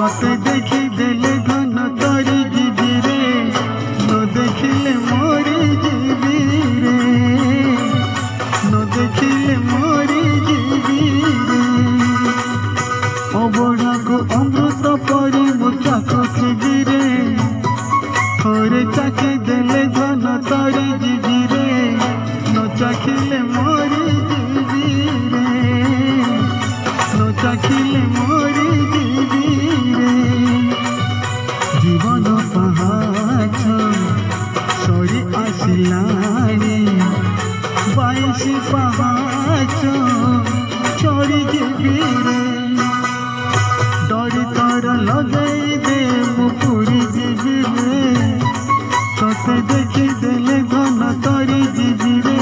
कते देखी देले घन तरी जीवी रे न देखिले मरी जीवी रे न देखिले मरी जीवी रे अबड़ा को अमृत परी मुचा खुशी रे थोड़े चाखी देले घन तरी जीवी रे न चाखिले मरी जीवी रे न चाखिले मरी जीवी रे जीवन पहाड़ सरी आसिलानी 22 पहाड़ चढ़ी जीवी रे डरी तर लगई दे मुपुरी जीवी रे कते देखी देले घन तरी जीवी रे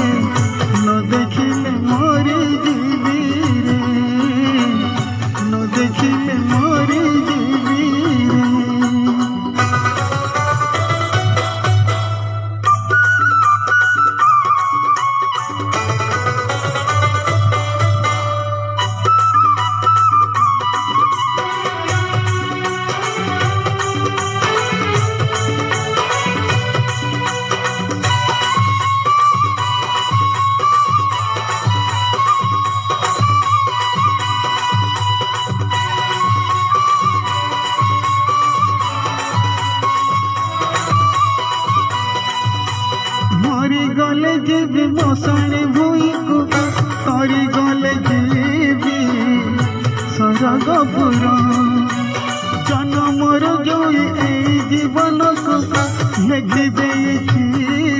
न देखिले मरी जीवी रे न देखिले मरी जीवी रे मरी गले जीवी मशाणी भूई को तरी गले जीवी सरगपुर जन्मर जोई ए जीवन को लिखि देछि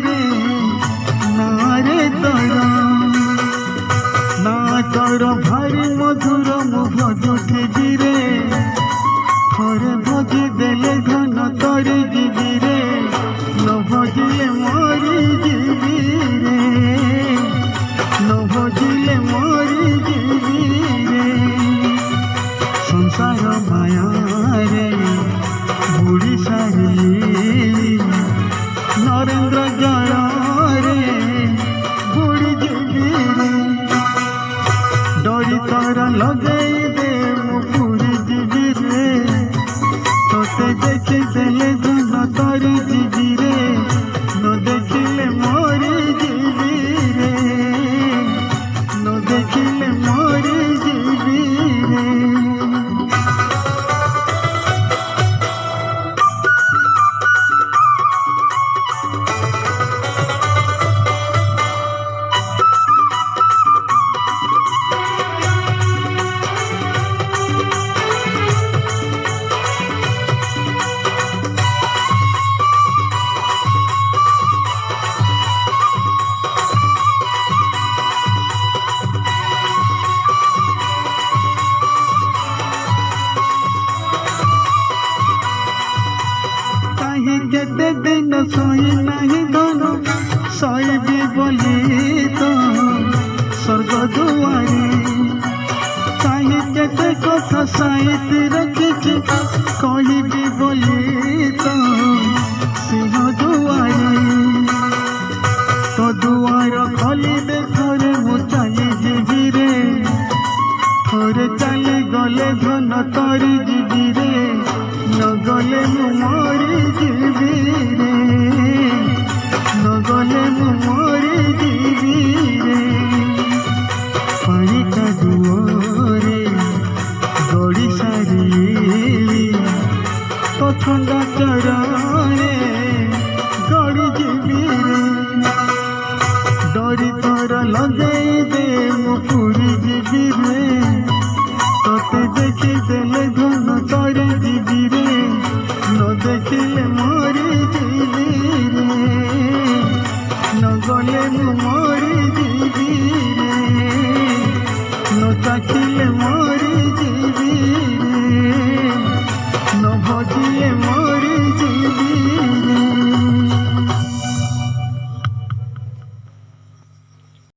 रे नारे तर भारी मधुर मुख जुठी रे थोड़े भजी देले घन तरी जीवी रे न भजिले मरी जीवी रे न भजिले मरी जीवी रे संसार माया रे बुढ़ी सारी नरेंद्र जल रे बुढ़ी जीवी रे डरी तर लगई दे मुपुरी जीवी रे तोते देखी देले घन तरी जीवी रे न देखिले मरी जीवी रे न देखिले मरी जीवी रे केते दिन सोई नहीं धन सोईबी बोली तो स्वर्ग दुआरी कहीं केते कथा साहित्य रखी कहबी बोली तो सिंह दुआरी तो दुआर खोली दे थोड़े मु चली जीवी रे थोड़े चली गले घन तरी जीवी रे न गले मु मरी जीवी रे न गले मु मरी जीवी रे पानी का दुआरे गड़ी सारी तो ठंडा चराने गड़ी जीवी रे डरी तर लगई दे मुपुरी जीवी रे तोते देखी देले घन तरी जीवी रे न देखिले मरी जीवी रे न गले मरी जीवी रे न चाखिले मरी जीवी रे न भजिले मरी जीवी